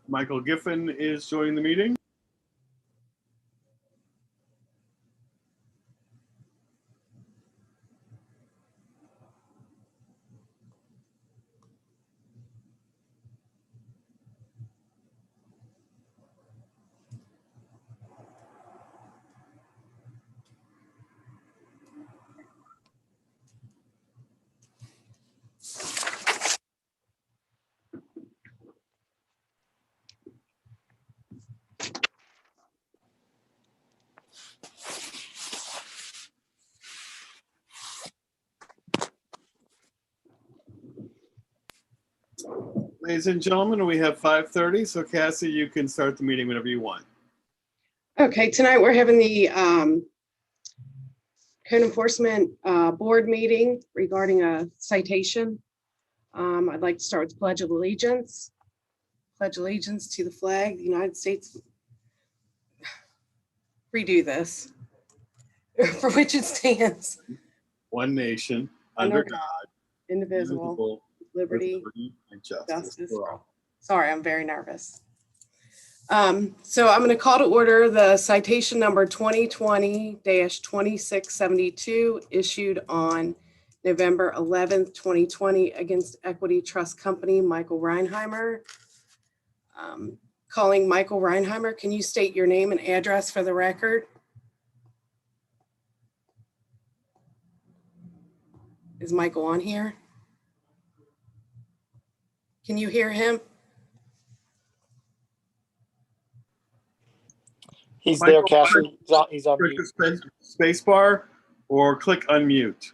Michael Giffen is joining the meeting. Ladies and gentlemen, we have 5:30, so Cassie, you can start the meeting whenever you want. Okay, tonight we're having the Code Enforcement Board meeting regarding a citation. I'd like to start with the Pledge of Allegiance. Pledge allegiance to the flag, the United States. Redo this. For which it stands. One nation, under God, indivisible, liberty, and justice for all. Sorry, I'm very nervous. So I'm going to call to order the citation number 2020-2672 issued on November 11th, 2020 against Equity Trust Company, Michael Reinheimer. Calling Michael Reinheimer, can you state your name and address for the record? Is Michael on here? Can you hear him? He's Michael, there, Cassie. He's on Click mute. the space bar or click unmute.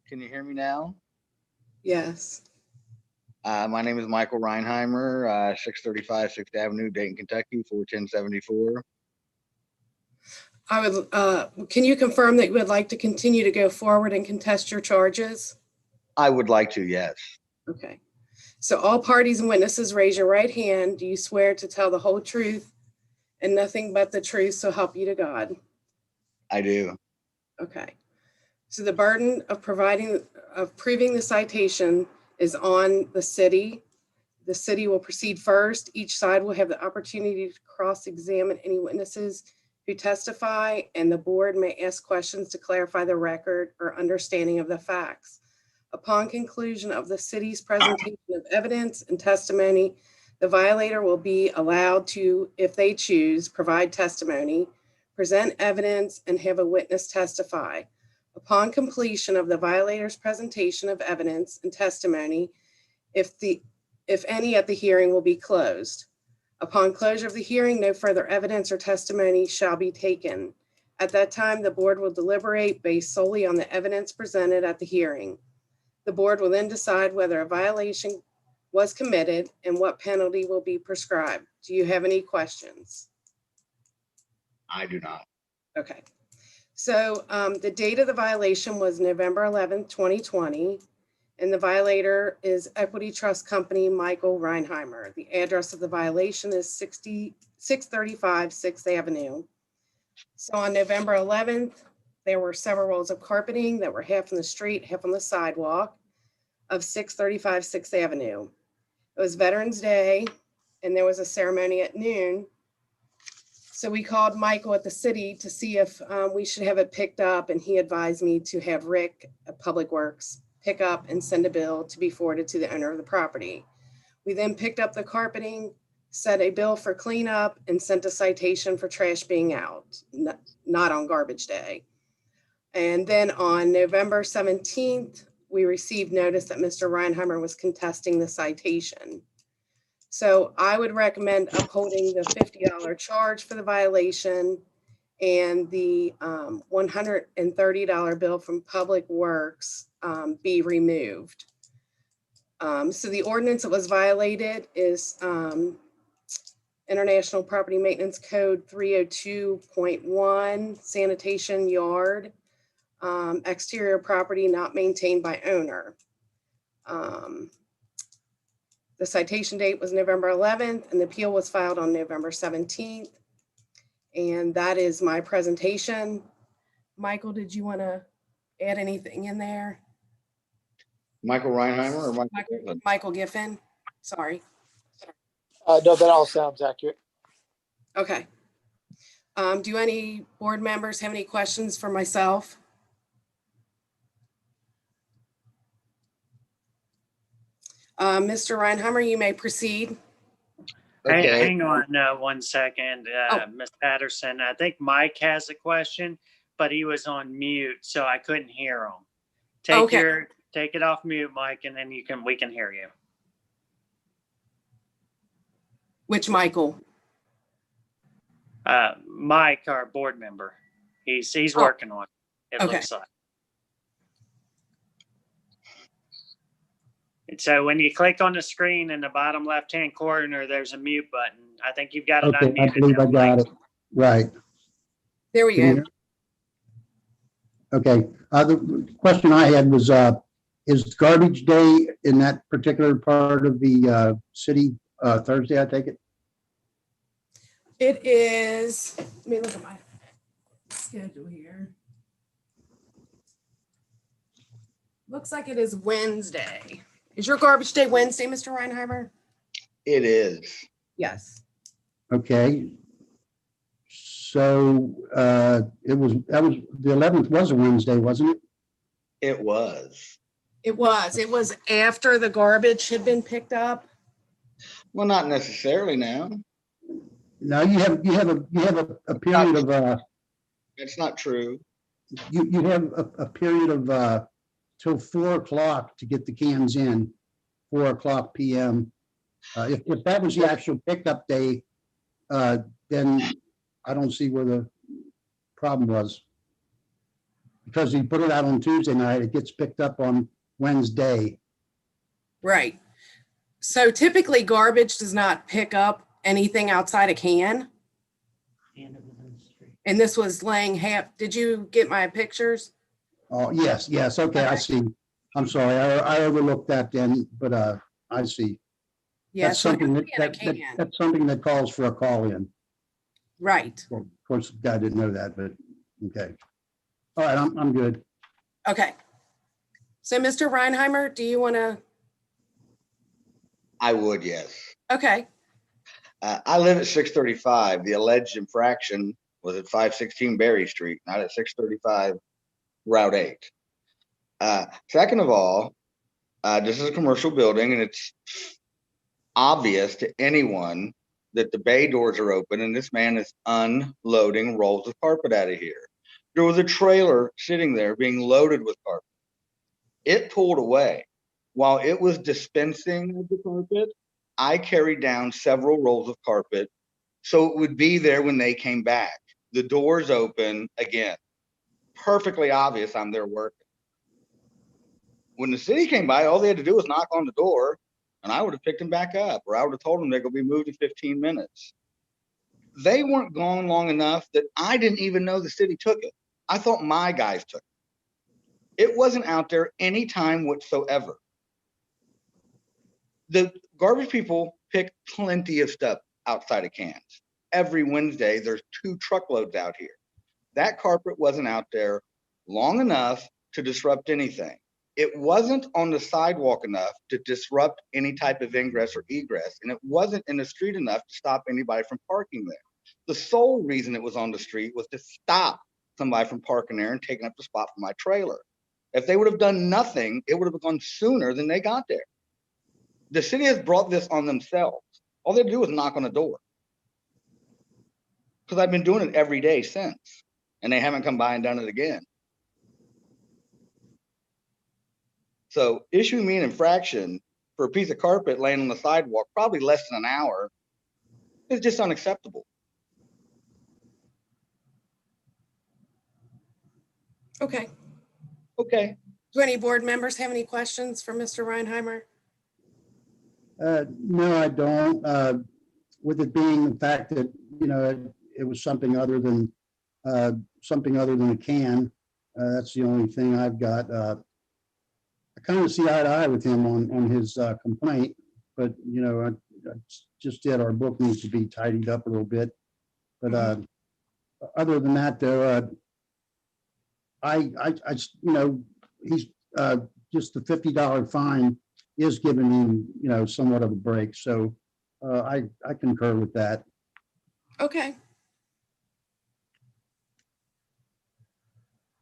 Can you hear me now? Yes. My name is Michael Reinheimer, 635 6th Avenue, Dayton, Kentucky, 41074. Can you confirm that you would like to continue to go forward and contest your charges? I would like to, yes. Okay. So all parties and witnesses, raise your right hand. Do you swear to tell the whole truth and nothing but the truth, so help you to God? I do. Okay. So the burden of proving the citation is on the city. The city will proceed first. Each side will have the opportunity to cross-examine any witnesses who testify, and the board may ask questions to clarify the record or understanding of the facts. Upon conclusion of the city's presentation of evidence and testimony, the violator will be allowed to, if they choose, provide testimony, present evidence, and have a witness testify. Upon completion of the violator's presentation of evidence and testimony, if any at the hearing, will be closed. Upon closure of the hearing, no further evidence or testimony shall be taken. At that time, the board will deliberate based solely on the evidence presented at the hearing. The board will then decide whether a violation was committed and what penalty will be prescribed. Do you have any questions? I do not. Okay. So the date of the violation was November 11th, 2020, and the violator is Equity Trust Company, Michael Reinheimer. The address of the violation is 635 6th Avenue. So on November 11th, there were several rolls of carpeting that were half on the street, half on the sidewalk of 635 6th Avenue. It was Veterans Day, and there was a ceremony at noon. So we called Michael at the city to see if we should have it picked up, and he advised me to have Rick at Public Works pick up and send a bill to be forwarded to the owner of the property. We then picked up the carpeting, set a bill for cleanup, and sent a citation for trash being out, not on garbage day. And then on November 17th, we received notice that Mr. Reinheimer was contesting the citation. So I would recommend upholding the $50 charge for the violation and the $130 bill from Public Works be removed. So the ordinance that was violated is International Property Maintenance Code 302.1, sanitation yard, exterior property not maintained by owner. The citation date was November 11th, and the appeal was filed on November 17th. And that is my presentation. Michael, did you want to add anything in there? Michael Reinheimer or Michael Griffin? Michael Giffen, sorry. No, that all sounds accurate. Okay. Do any board members have any questions for myself? Mr. Reinheimer, you may proceed. Okay. Hang on 1 second, Oh. Ms. Patterson. I think Mike has a question, but he was on mute, so I couldn't hear him. Take it off mute, Mike, and then we can hear you. Which Michael? Mike, our board member, he's Oh. working on it. It Okay. looks like. And so when you click on the screen in the bottom left-hand corner, there's a mute button. I think you've got it Okay, I unmuted. believe I now, got Mike. it. Right. There we Can you go. hear? Okay, the question I had was, is garbage day in that particular part of the city Thursday, I take it? It is, let me look at my schedule here. Looks like it is Wednesday. Is your garbage day Wednesday, Mr. Reinheimer? It is. Yes. Okay. So that was the 11th was a Wednesday, wasn't it? It was. It was after the garbage had been picked up. Well, not necessarily now. No, you have a period of It's not true. you have a period of till 4 o'clock to get the cans in, 4 o'clock PM. If that was the actual pickup day, then I don't see where the problem was. Because you put it out on Tuesday night, it gets picked up on Wednesday. Right. So typically garbage does not pick up anything outside a can. And this was laying half, did you get my pictures? Oh, yes, okay, I Okay. see. I'm sorry, I overlooked that then, but I see. Yeah. That's so it something would that, be in a that, can. that's something that calls for a call in. Right. Well, of course, the guy didn't know that, but okay. All right, I'm good. Okay. So Mr. Reinheimer, do you want to, I would, yes. okay, I live at 635. The alleged infraction was at 516 Berry Street, not at 635 Route 8. Second of all, this is a commercial building, and it's obvious to anyone that the bay doors are open, and this man is unloading rolls of carpet out of here. There was a trailer sitting there being loaded with carpet. It pulled away. While it was dispensing of the carpet, I carried down several rolls of carpet so it would be there when they came back. The doors open again. Perfectly obvious I'm there working. When the city came by, all they had to do was knock on the door, and I would have picked them back up, or I would have told them they're going to be moved in 15 minutes. They weren't gone long enough that I didn't even know the city took it. I thought my guys took it. It wasn't out there any time whatsoever. The garbage people pick plenty of stuff outside of cans. Every Wednesday, there's 2 truckloads out here. That carpet wasn't out there long enough to disrupt anything. It wasn't on the sidewalk enough to disrupt any type of ingress or egress, and it wasn't in the street enough to stop anybody from parking there. The sole reason it was on the street was to stop somebody from parking there and taking up the spot for my trailer. If they would have done nothing, it would have gone sooner than they got there. The city has brought this on themselves. All they have to do is knock on the door. Because I've been doing it every day since, and they haven't come by and done it again. So issuing me an infraction for a piece of carpet laying on the sidewalk, probably less than an hour, is just unacceptable. okay. Okay. Do any board members have any questions for Mr. Reinheimer? No, I don't. With it being the fact that, it was something other than a can. That's the only thing I've got. I kind of see eye to eye with him on his complaint, but I just did. Our book needs to be tidied up a little bit. But other than that, though, he's just the $50 fine is giving him, somewhat of a break. So I concur with that. Okay.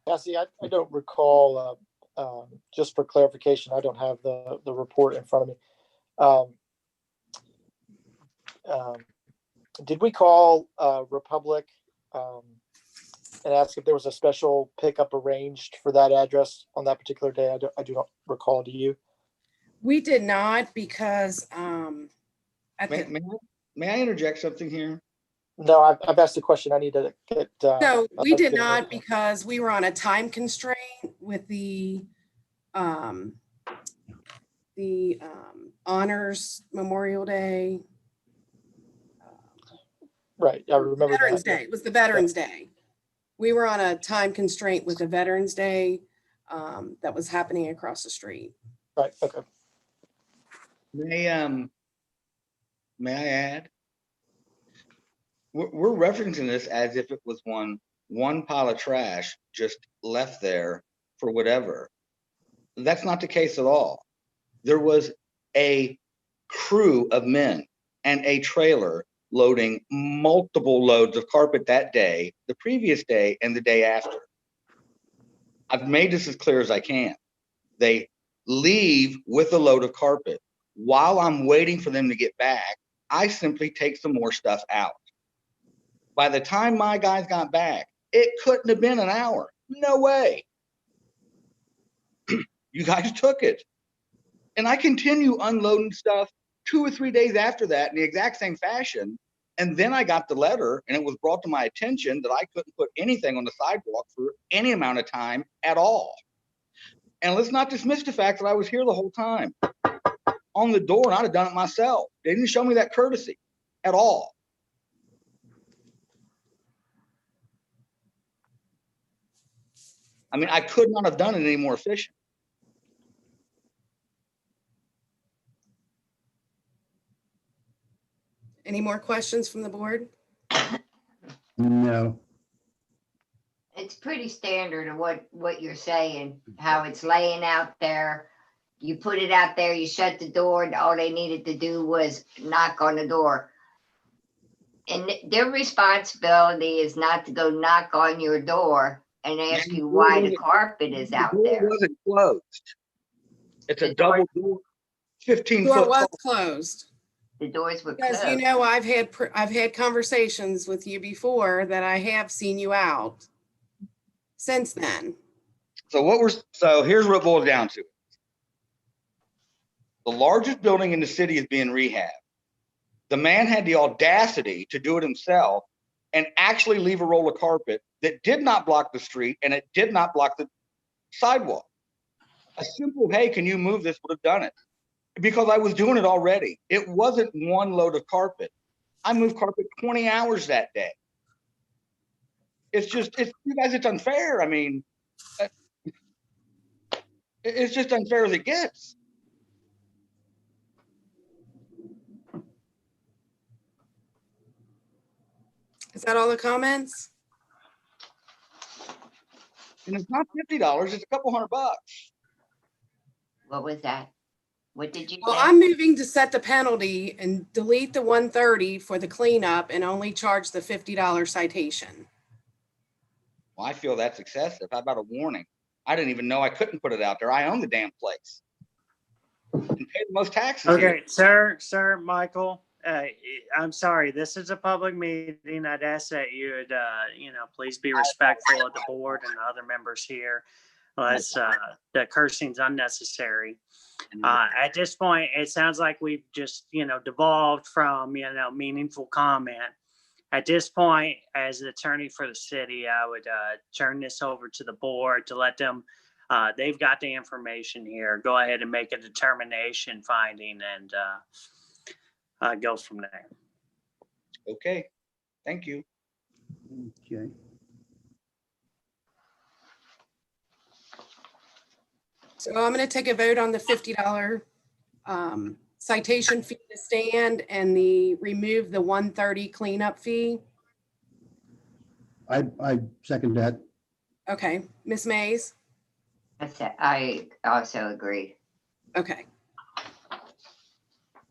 Cassie, I don't recall, just for clarification, I don't have the report in front of me. Did we call Republic and ask if there was a special pickup arranged for that address on that particular day? I do not recall. Do you? We did not because at May, the, may, I- may I interject something here? No, I've asked the question. I need to get. no, I'd we like to did get an not answer. because we were on a time constraint with the honors Memorial Day. Right. I remember Veterans that. Day. It was the Veterans Day. We were on a time constraint with the Veterans Day that was happening across the street. Right. Okay. May I add? We're referencing this as if it was one pile of trash just left there for whatever. That's not the case at all. There was a crew of men and a trailer loading multiple loads of carpet that day, the previous day, and the day after. I've made this as clear as I can. They leave with a load of carpet. While I'm waiting for them to get back, I simply take some more stuff out. By the time my guys got back, it couldn't have been an hour. No way. You guys took it. And I continue unloading stuff 2 or 3 days after that in the exact same fashion. And then I got the letter and it was brought to my attention that I couldn't put anything on the sidewalk for any amount of time at all. And let's not dismiss the fact that I was here the whole time on the door and I'd have done it myself. They didn't show me that courtesy at all. I mean, I could not have done it any more efficient. Any more questions from the board? No. It's pretty standard of what you're saying, how it's laying out there. You put it out there, you shut the door, and all they needed to do was knock on the door. And their responsibility is not to go knock on your door and ask you why the carpet is out The door there. wasn't closed. It's a The door- double door, 15 Door foot was tall. closed. The doors were Because closed. I've had conversations with you before that I have seen you out since then. So here's what it boils down to. The largest building in the city is being rehabbed. The man had the audacity to do it himself and actually leave a roll of carpet that did not block the street and it did not block the sidewalk. A simple, hey, can you move this would have done it. Because I was doing it already. It wasn't one load of carpet. I moved carpet 20 hours that day. You guys, it's unfair. I mean, it's just unfair as it gets. Is that all the comments? And it's not $50, it's a couple $100. What was that? What did you Well, say? I'm moving to set the penalty and delete the 130 for the cleanup and only charge the $50 citation. Well, I feel that's excessive. How about a warning? I didn't even know I couldn't put it out there. I own the damn place. And pay the most taxes here. Okay, sir, Michael, I'm sorry, this is a public meeting. I'd ask that you would, please be respectful of the board and the other members here. Unless the cursing's unnecessary. At this point, it sounds like we've just, devolved from, meaningful comment. At this point, as the attorney for the city, I would turn this over to the board to let them, they've got the information here. Go ahead and make a determination finding and go from there. Okay, thank you. Okay. So I'm going to take a vote on the $50 citation fee to stand and remove the 130 cleanup fee. I second that. Okay, Ms. Mays, I also agree. Okay.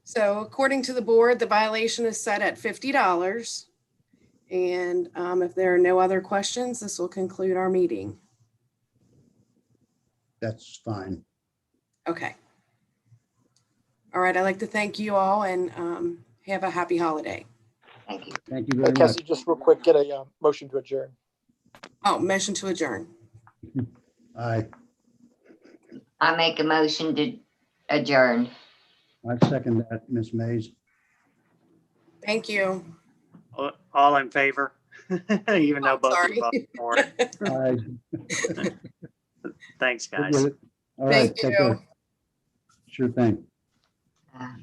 So according to the board, the violation is set at $50. And if there are no other questions, this will conclude our meeting. That's fine. Okay. All right, I'd like to thank you all and have a happy holiday. Thank you. Thank you Hey, very much. Cassie, just real quick, get a motion to adjourn. Oh, motion to adjourn. I I make a motion to adjourn. second that, Ms. Mays. Thank you. All in favor? Even though I'm both of sorry. you voted for it. Aye. Thanks, We'll guys. get it. All right, Thank take you. care. Sure thing.